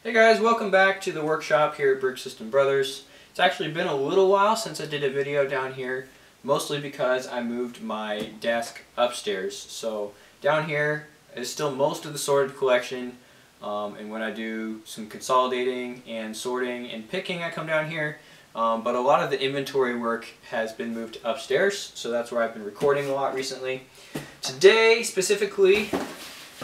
Hey guys, welcome back to the workshop here at Brick System Brothers. It's actually been a little while since I did a video down here, mostly because I moved my desk upstairs. So down here is still most of the sorted collection, and when I do some consolidating and sorting and picking I come down here, but a lot of the inventory work has been moved upstairs, so that's where I've been recording a lot recently. Today specifically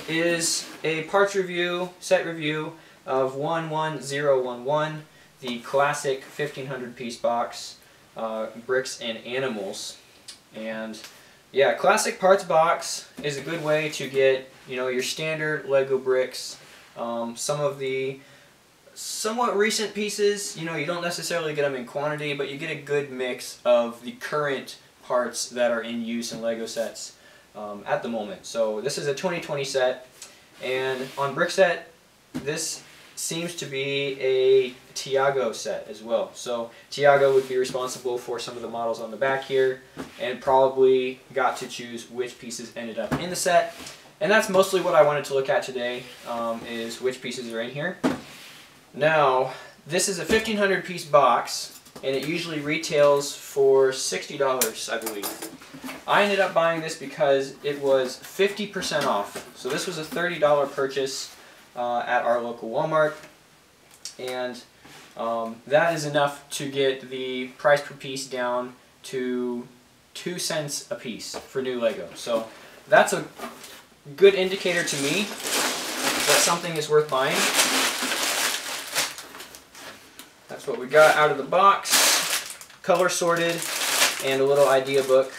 is a parts review, set review of 11011, the classic 1500 piece box, bricks and animals. And yeah, classic parts box is a good way to get, you know, your standard Lego bricks. Some of the somewhat recent pieces, you know, you don't necessarily get them in quantity, but you get a good mix of the current parts that are in use in Lego sets at the moment. So this is a 2020 set, and on Brickset, this seems to be a Tiago set as well. So Tiago would be responsible for some of the models on the back here, and probably got to choose which pieces ended up in the set. And that's mostly what I wanted to look at today, is which pieces are in here. Now, this is a 1500 piece box, and it usually retails for $60, I believe. I ended up buying this because it was 50% off. So this was a $30 purchase at our local Walmart, and that is enough to get the price per piece down to 2 cents a piece for new Lego. So that's a good indicator to me that something is worth buying. That's what we got out of the box, color sorted, and a little idea book.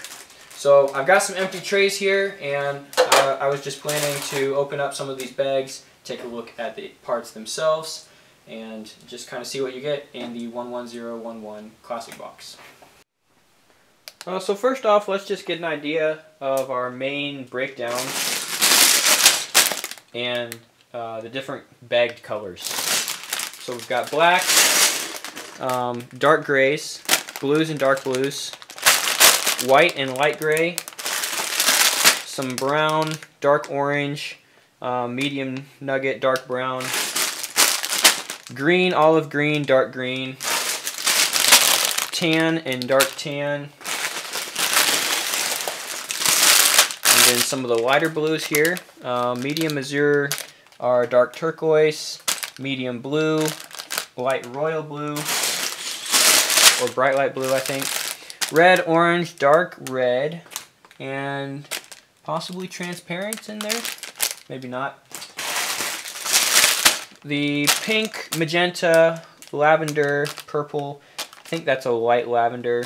So I've got some empty trays here, and I was just planning to open up some of these bags, take a look at the parts themselves, and just kind of see what you get in the 11011 classic box. So first off, let's just get an idea of our main breakdown and the different bagged colors. So we've got black, dark grays, blues and dark blues, white and light gray, some brown, dark orange, medium nugget, dark brown, green, olive green, dark green, tan and dark tan, and then some of the lighter blues here. Medium azure are dark turquoise, medium blue, light royal blue, or bright light blue I think, red, orange, dark red, and possibly transparent in there. Maybe not. The pink, magenta, lavender, purple. I think that's a light lavender.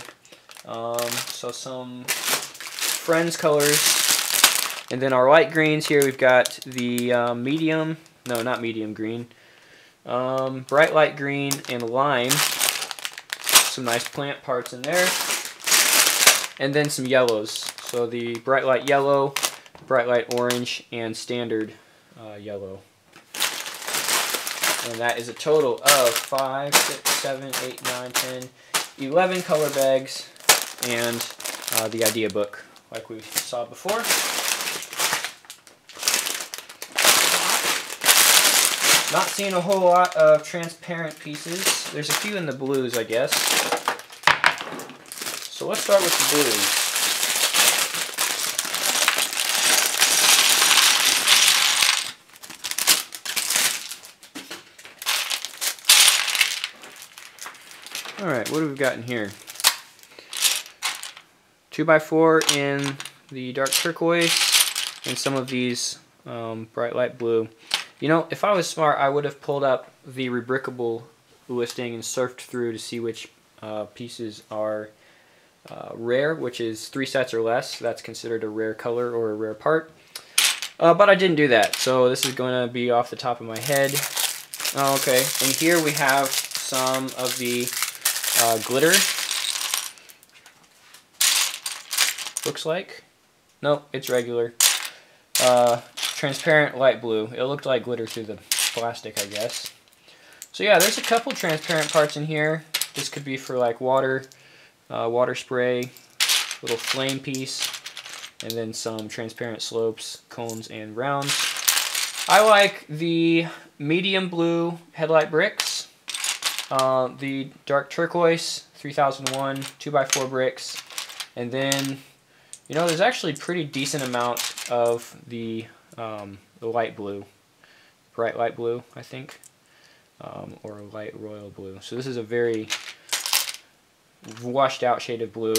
So some Friends colors. And then our light greens here, we've got the medium, no, not medium green. Bright light green and lime. Some nice plant parts in there. And then some yellows. So the bright light yellow, bright light orange, and standard yellow. And that is a total of 5, 6, 7, 8, 9, 10, 11 color bags, and the idea book like we saw before. Not seeing a whole lot of transparent pieces. There's a few in the blues, I guess. So let's start with the blues. Alright, what have we got in here? 2x4 in the dark turquoise, and some of these bright light blue. You know, if I was smart, I would have pulled up the Rebrickable listing and surfed through to see which pieces are rare, which is 3 sets or less. That's considered a rare color or a rare part. But I didn't do that, so this is going to be off the top of my head. Okay, and here we have some of the glitter. Looks like. Nope, it's regular. Transparent light blue. It looked like glitter through the plastic, I guess. So yeah, there's a couple transparent parts in here. This could be for like water, water spray, little flame piece, and then some transparent slopes, cones, and rounds. I like the medium blue headlight bricks, the dark turquoise 3001 2x4 bricks, and then, you know, there's actually pretty decent amount of the light blue, bright light blue, I think, or light royal blue. So this is a very washed out shade of blue.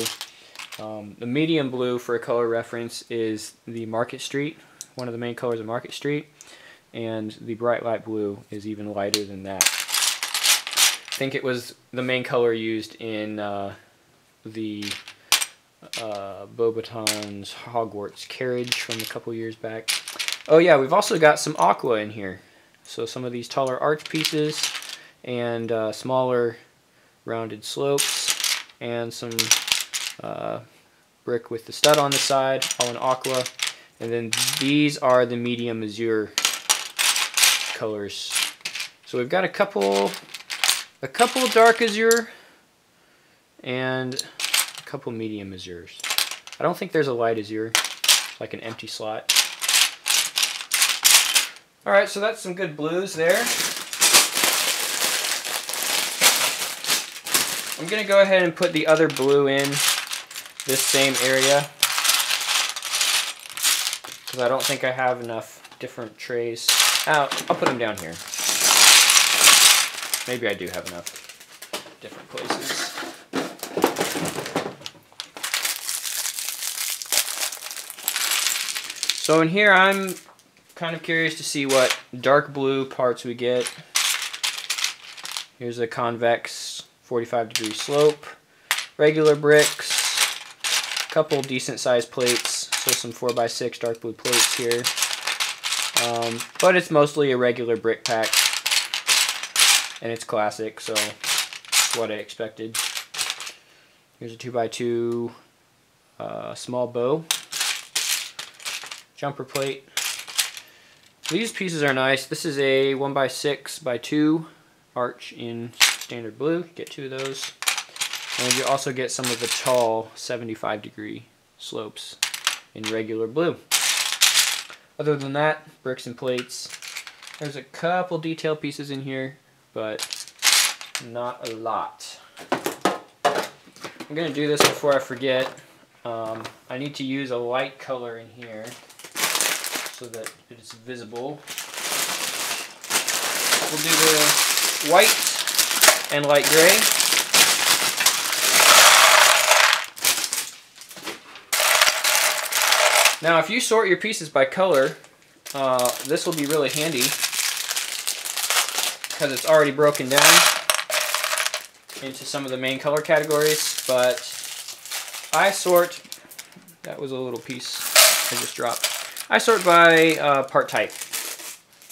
The medium blue, for a color reference, is the Market Street, one of the main colors of Market Street, and the bright light blue is even lighter than that. I think it was the main color used in the Beauxbaton's Hogwarts carriage from a couple years back. Oh yeah, we've also got some aqua in here. So some of these taller arch pieces and smaller rounded slopes and some brick with the stud on the side, all in aqua. And then these are the medium azure colors. So we've got a couple dark azure and a couple medium azures. I don't think there's a light azure, like an empty slot. Alright, so that's some good blues there. I'm going to go ahead and put the other blue in this same area, because I don't think I have enough different trays. I'll put them down here. Maybe I do have enough different places. So in here I'm kind of curious to see what dark blue parts we get. Here's a convex 45-degree slope, regular bricks, a couple decent sized plates, so some 4x6 dark blue plates here. But it's mostly a regular brick pack, and it's classic, so it's what I expected. Here's a 2x2 small bow, jumper plate. These pieces are nice. This is a 1x6x2 arch in standard blue. Get 2 of those. And you also get some of the tall 75-degree slopes in regular blue. Other than that, bricks and plates. There's a couple detail pieces in here, but not a lot. I'm going to do this before I forget. I need to use a light color in here so that it's visible. We'll do the white and light gray. Now if you sort your pieces by color, this will be really handy because it's already broken down into some of the main color categories, but I sort, that was a little piece I just dropped. I sort by part type,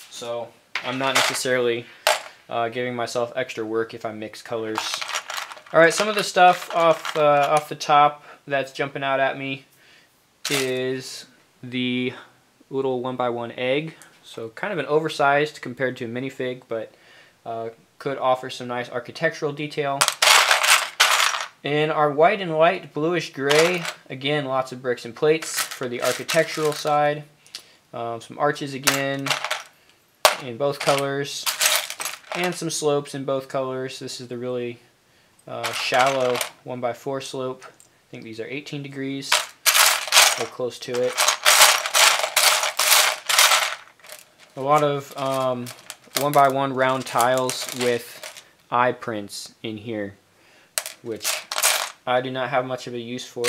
so I'm not necessarily giving myself extra work if I mix colors. Alright, some of the stuff off the top that's jumping out at me is the little 1x1 egg, so kind of an oversized compared to a minifig, but could offer some nice architectural detail. In our white and light bluish gray, again lots of bricks and plates for the architectural side. Some arches again in both colors, and some slopes in both colors. This is the really shallow 1x4 slope. I think these are 18 degrees, or close to it. A lot of 1x1 round tiles with eye prints in here, which I do not have much of a use for.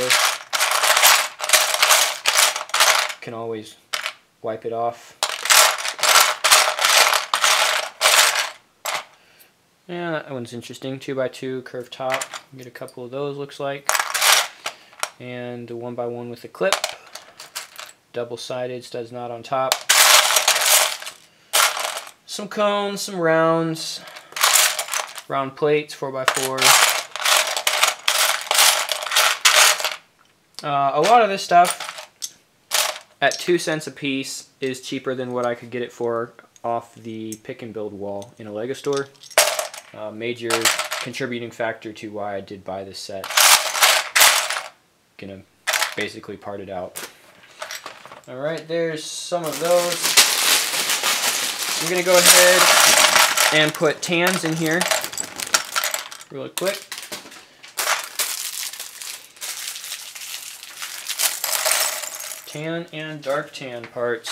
Can always wipe it off. Yeah, that one's interesting. 2x2 curved top. Get a couple of those, looks like. And a 1x1 with a clip. Double-sided, studs not on top. Some cones, some rounds. Round plates, 4x4. A lot of this stuff at 2 cents a piece is cheaper than what I could get it for off the pick and build wall in a Lego store. Major contributing factor to why I did buy this set. Gonna basically part it out. Alright, there's some of those. I'm going to go ahead and put tans in here really quick. Tan and dark tan parts.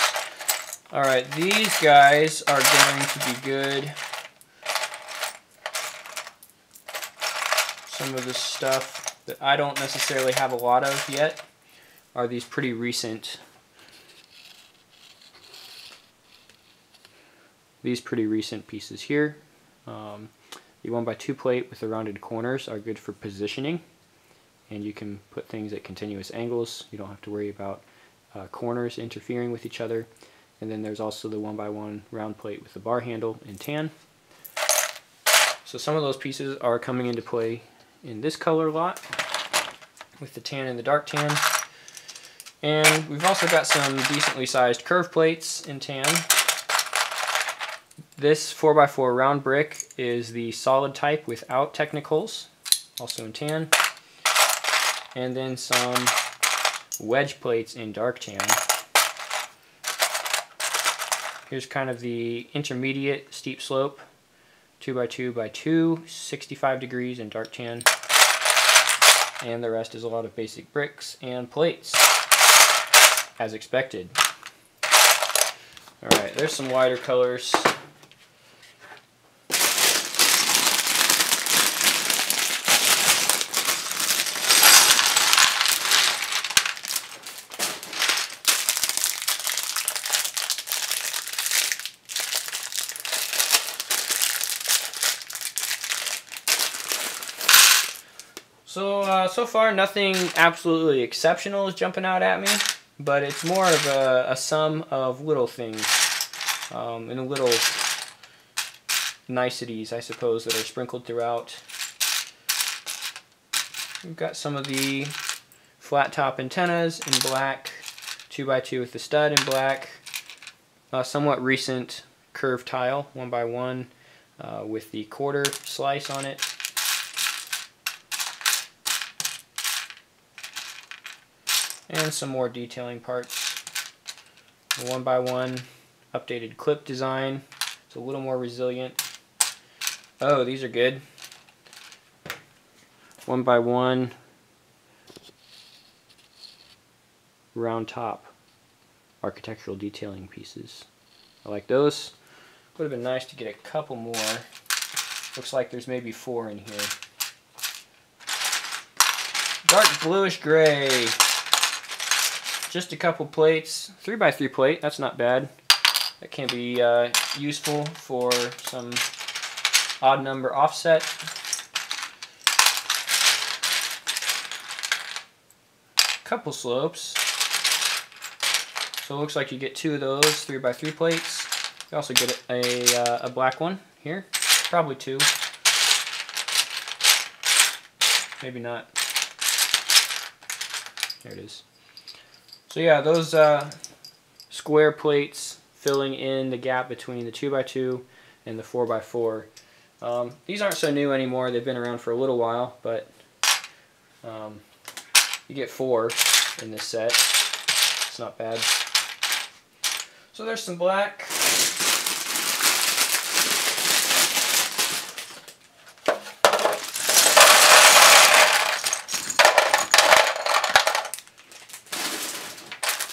Alright, these guys are going to be good. Some of the stuff that I don't necessarily have a lot of yet are these pretty recent pieces here. The 1x2 plate with the rounded corners are good for positioning, and you can put things at continuous angles. You don't have to worry about corners interfering with each other. And then there's also the 1x1 round plate with the bar handle in tan. So some of those pieces are coming into play in this color lot with the tan and the dark tan. And we've also got some decently sized curve plates in tan. This 4x4 round brick is the solid type without technicals, also in tan. And then some wedge plates in dark tan. Here's kind of the intermediate steep slope 2x2x2, 65 degrees in dark tan. And the rest is a lot of basic bricks and plates, as expected. Alright, there's some lighter colors. So far nothing absolutely exceptional is jumping out at me, but it's more of a sum of little things and little niceties, I suppose, that are sprinkled throughout. We've got some of the flat top antennas in black, 2x2 with the stud in black, somewhat recent curved tile, 1x1 with the quarter slice on it. And some more detailing parts. The 1x1 updated clip design. It's a little more resilient. Oh, these are good. 1x1 round top architectural detailing pieces. I like those. Would have been nice to get a couple more. Looks like there's maybe 4 in here. Dark bluish gray. Just a couple plates, 3x3 plate, that's not bad. That can be useful for some odd number offset. Couple slopes. So it looks like you get 2 of those 3x3 plates. You also get a black one here, probably 2. Maybe not. There it is. So yeah, those square plates filling in the gap between the 2x2 and the 4x4. These aren't so new anymore. They've been around for a little while, but you get 4 in this set. It's not bad. So there's some black.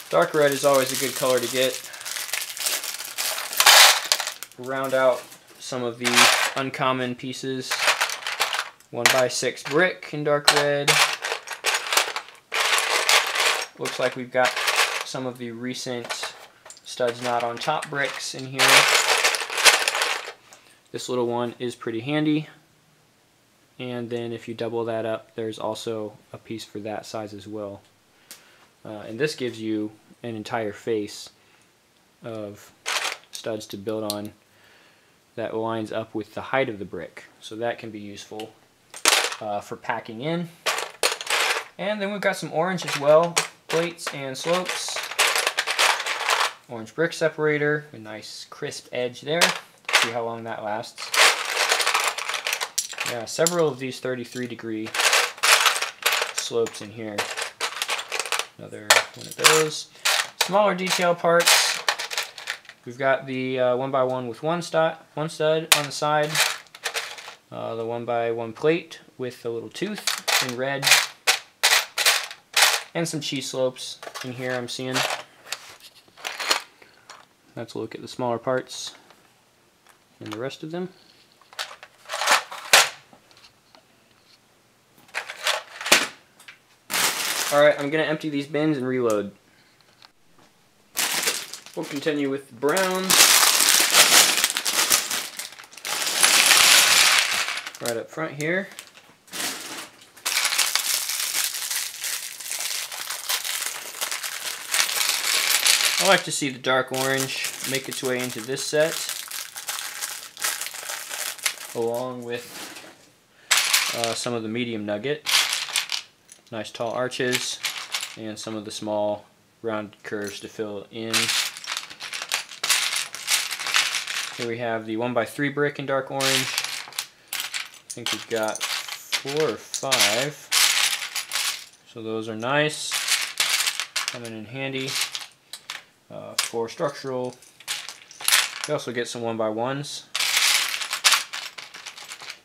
Dark red is always a good color to get. Round out some of the uncommon pieces. 1x6 brick in dark red. Looks like we've got some of the recent studs not on top bricks in here. This little one is pretty handy. And then if you double that up, there's also a piece for that size as well. And this gives you an entire face of studs to build on that lines up with the height of the brick. So that can be useful for packing in. And then we've got some orange as well, plates and slopes. Orange brick separator, a nice crisp edge there. See how long that lasts. Yeah, several of these 33-degree slopes in here. Another one of those. Smaller detail parts. We've got the 1x1 with one stud on the side, the 1x1 plate with a little tooth in red, and some cheese slopes in here I'm seeing. Let's look at the smaller parts and the rest of them. Alright, I'm going to empty these bins and reload. We'll continue with the brown. Right up front here. I like to see the dark orange make its way into this set, along with some of the medium nugget, nice tall arches, and some of the small rounded curves to fill in. Here we have the 1x3 brick in dark orange. I think we've got 4 or 5, so those are nice, coming in handy. For structural, we also get some 1x1s.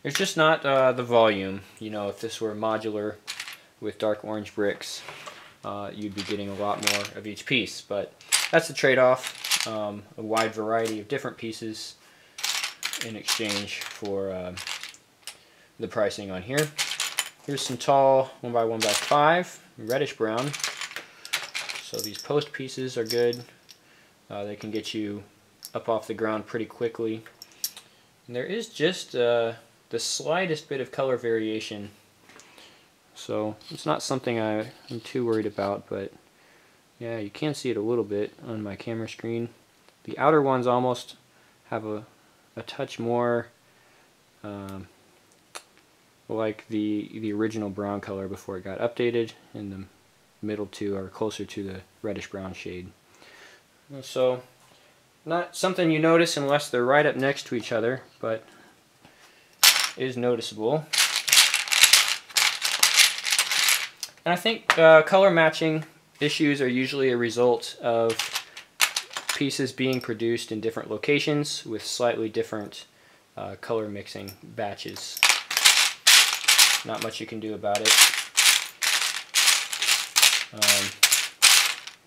There's just not the volume. You know, if this were modular with dark orange bricks, you'd be getting a lot more of each piece. But that's the trade-off, a wide variety of different pieces in exchange for the pricing on here. Here's some tall 1x1x5, reddish brown. So these post pieces are good. They can get you up off the ground pretty quickly. And there is just the slightest bit of color variation. So it's not something I'm too worried about, but yeah, you can see it a little bit on my camera screen. The outer ones almost have a touch more like the original brown color before it got updated, and the middle two are closer to the reddish brown shade. So not something you notice unless they're right up next to each other, but is noticeable. And I think color matching issues are usually a result of pieces being produced in different locations with slightly different color mixing batches. Not much you can do about it.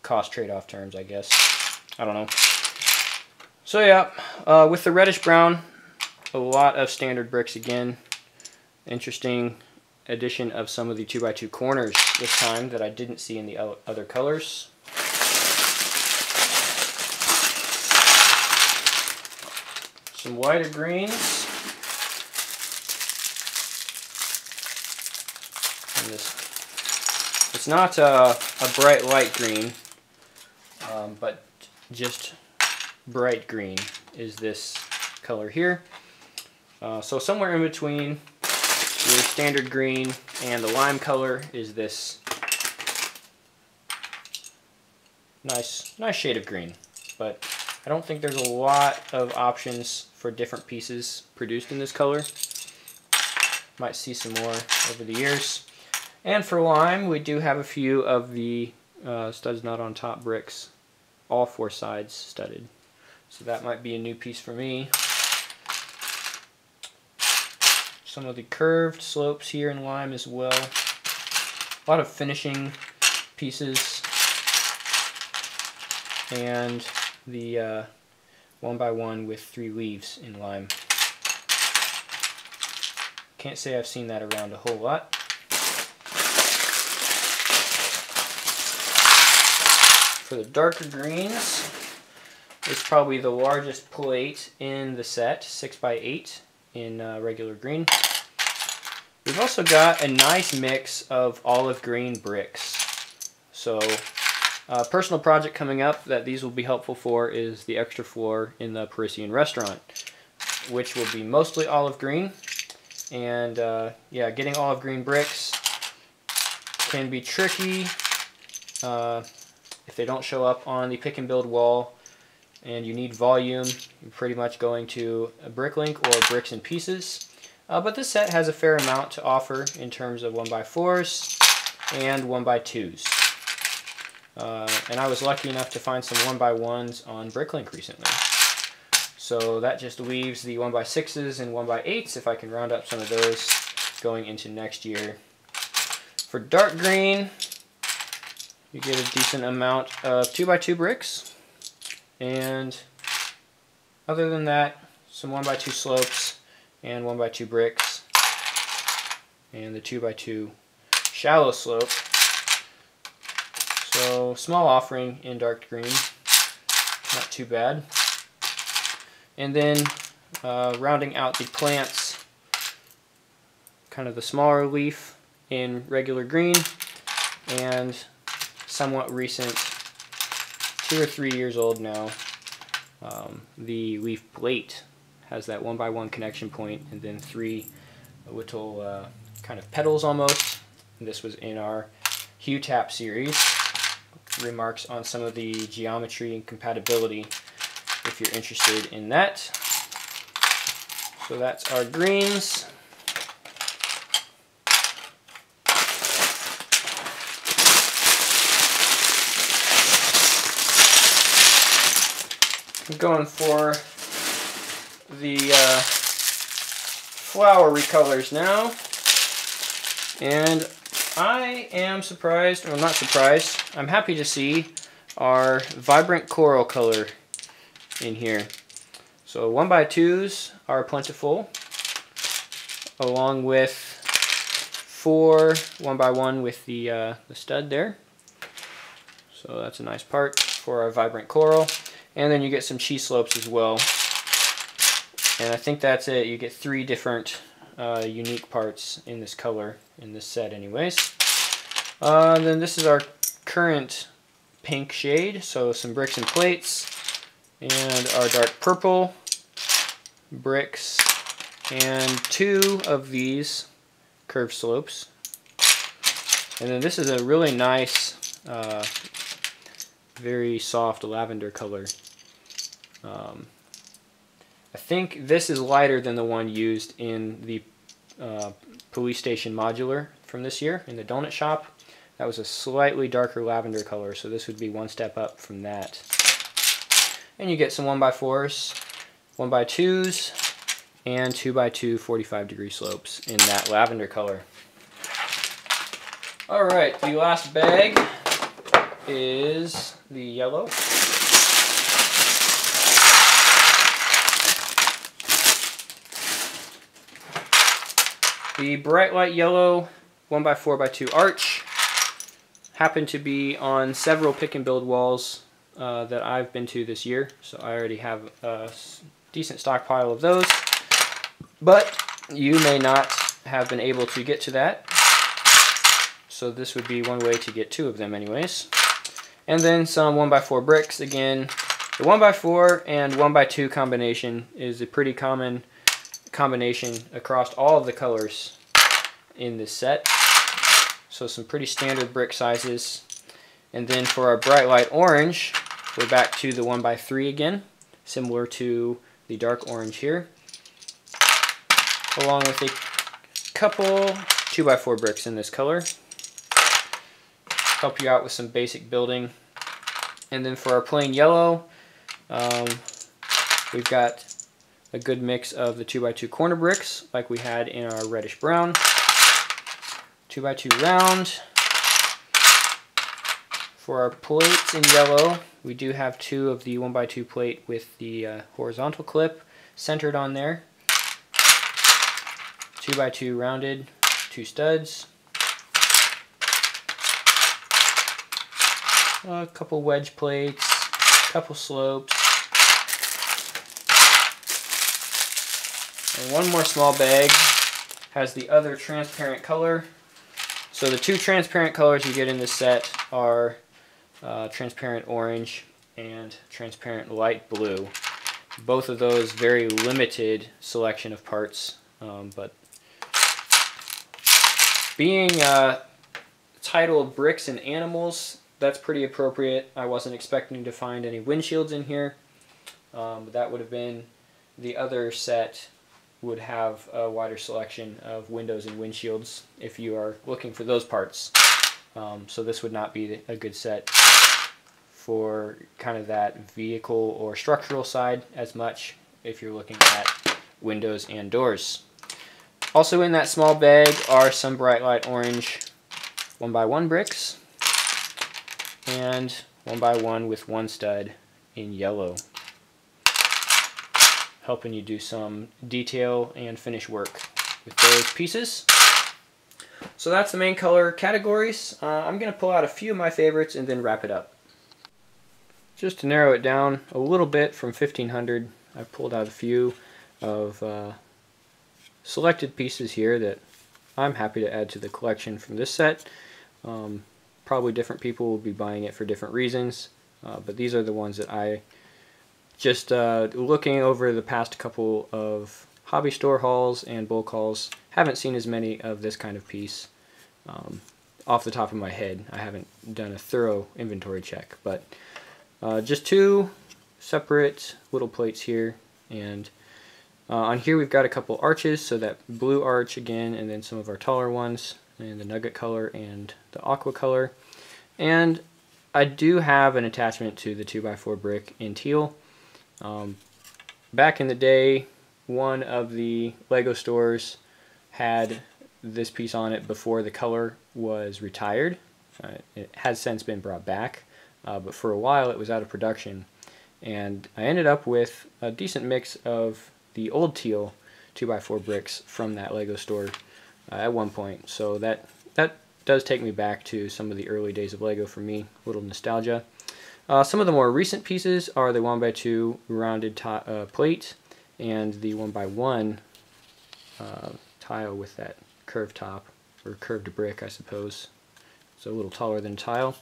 Cost trade-off terms, I guess. I don't know. So yeah, with the reddish brown, a lot of standard bricks again. Interesting addition of some of the 2x2 corners this time that I didn't see in the other colors. Some lighter greens. And this, it's not a bright light green, but just bright green is this color here. So somewhere in between your standard green and the lime color is this nice shade of green. But I don't think there's a lot of options for different pieces produced in this color. Might see some more over the years. And for lime, we do have a few of the studs not on top bricks, all 4 sides studded. So that might be a new piece for me. Some of the curved slopes here in lime as well. A lot of finishing pieces. And the 1x1 with 3 leaves in lime. Can't say I've seen that around a whole lot. For the darker greens, it's probably the largest plate in the set, 6x8 in regular green. We've also got a nice mix of olive green bricks. So a personal project coming up that these will be helpful for is the extra floor in the Parisian restaurant, which will be mostly olive green. And yeah, getting olive green bricks can be tricky if they don't show up on the pick and build wall and you need volume. You're pretty much going to a Bricklink or Bricks and Pieces. But this set has a fair amount to offer in terms of 1x4s and 1x2s. and I was lucky enough to find some 1x1s on Bricklink recently. So that just leaves the 1x6s and 1x8s, if I can round up some of those going into next year. For dark green, you get a decent amount of 2x2 bricks, and other than that, some 1x2 slopes and 1x2 bricks, and the 2x2 shallow slope. So small offering in dark green, not too bad. And then rounding out the plants, kind of the smaller leaf in regular green, and somewhat recent, 2 or 3 years old now, the leaf plate has that 1x1 connection point and then 3 little kind of petals almost. And this was in our Hue Tap series. Remarks on some of the geometry and compatibility if you're interested in that. So that's our greens. I'm going for the flowery colors now, and I am surprised, or not surprised, I'm happy to see our vibrant coral color in here. So 1x2s are plentiful, along with 4 1x1 with the stud there. So that's a nice part for our vibrant coral. And then you get some cheese slopes as well. And I think that's it. You get 3 different unique parts in this color, in this set anyways. Then this is our current pink shade, so some bricks and plates, and our dark purple bricks, and 2 of these curved slopes. And then this is a really nice, very soft lavender color. I think this is lighter than the one used in the police station modular from this year in the donut shop. That was a slightly darker lavender color, so this would be one step up from that. And you get some 1x4s, 1x2s, and 2x2 45-degree slopes in that lavender color. Alright, the last bag is the yellow. The bright light yellow 1x4x2 arch happened to be on several pick and build walls that I've been to this year, so I already have a decent stockpile of those, but you may not have been able to get to that, so this would be one way to get 2 of them anyways. And then some 1x4 bricks. Again, the 1x4 and 1x2 combination is a pretty common combination across all of the colors in this set. So some pretty standard brick sizes. And then for our bright light orange, we're back to the 1x3 again, similar to the dark orange here, along with a couple 2x4 bricks in this color. Help you out with some basic building. And then for our plain yellow, we've got a good mix of the 2x2 corner bricks like we had in our reddish brown. 2x2 round. For our plates in yellow, we do have 2 of the 1x2 plate with the horizontal clip centered on there. 2x2 rounded, 2 studs. A couple wedge plates, a couple slopes. And one more small bag has the other transparent color. So the 2 transparent colors you get in this set are transparent orange and transparent light blue. Both of those very limited selection of parts, but being titled Bricks and Animals, that's pretty appropriate. I wasn't expecting to find any windshields in here, but that would have been, the other set would have a wider selection of windows and windshields if you are looking for those parts. So this would not be a good set for kind of that vehicle or structural side as much if you're looking at windows and doors. Also in that small bag are some bright light orange 1x1 bricks and 1x1 with one stud in yellow, helping you do some detail and finish work with those pieces. So that's the main color categories. I'm going to pull out a few of my favorites and then wrap it up. Just to narrow it down a little bit from 1500, I've pulled out a few of selected pieces here that I'm happy to add to the collection from this set. Probably different people will be buying it for different reasons, but these are the ones that I just looking over the past couple of hobby store hauls and bulk hauls, haven't seen as many of this kind of piece off the top of my head. I haven't done a thorough inventory check, but just two separate little plates here, and on here we've got a couple arches, so that blue arch again, and then some of our taller ones, and the nugget color and the aqua color. And I do have an attachment to the 2x4 brick in teal. Back in the day, one of the Lego stores had this piece on it before the color was retired. It has since been brought back, but for a while it was out of production. And I ended up with a decent mix of the old teal 2x4 bricks from that Lego store at one point. So that does take me back to some of the early days of Lego for me, a little nostalgia. Some of the more recent pieces are the 1x2 rounded plate and the 1x1 tile with that curved top, or curved brick I suppose. It's a little taller than tile.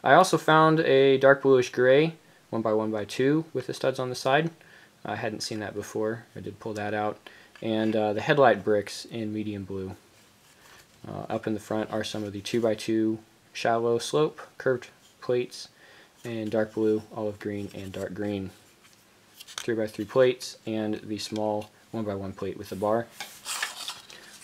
I also found a dark bluish gray 1x1x2 with the studs on the side. I hadn't seen that before. I did pull that out. And the headlight bricks in medium blue. Up in the front are some of the 2x2 shallow slope curved plates, and dark blue, olive green, and dark green 3x3 plates, and the small 1x1 plate with the bar.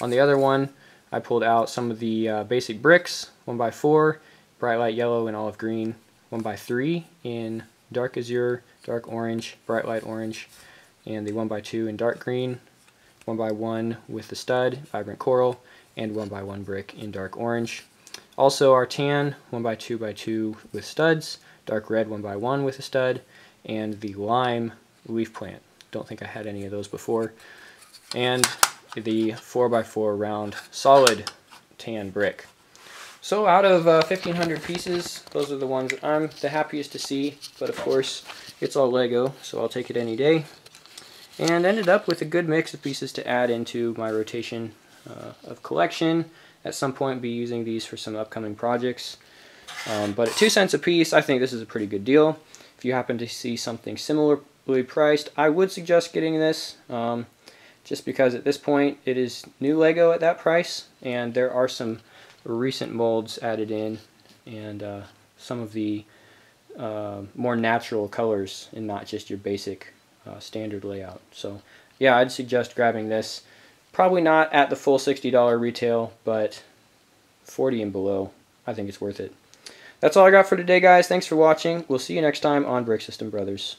On the other one, I pulled out some of the basic bricks, 1x4, bright light yellow and olive green, 1x3 in dark azure, dark orange, bright light orange, and the 1x2 in dark green, 1x1 with the stud, vibrant coral, and 1x1 brick in dark orange. Also our tan 1x2x2 with studs, dark red 1x1 with a stud, and the lime leaf plant. Don't think I had any of those before. And the 4x4 round solid tan brick. So out of 1,500 pieces, those are the ones that I'm the happiest to see, but of course it's all Lego, so I'll take it any day. And ended up with a good mix of pieces to add into my rotation of collection. At some point be using these for some upcoming projects. But at 2 cents a piece, I think this is a pretty good deal. If you happen to see something similarly priced, I would suggest getting this, just because at this point it is new Lego at that price, and there are some recent molds added in, and some of the more natural colors and not just your basic standard layout. So yeah, I'd suggest grabbing this. Probably not at the full $60 retail, but 40 and below, I think it's worth it. That's all I got for today, guys. Thanks for watching. We'll see you next time on Brick System Brothers.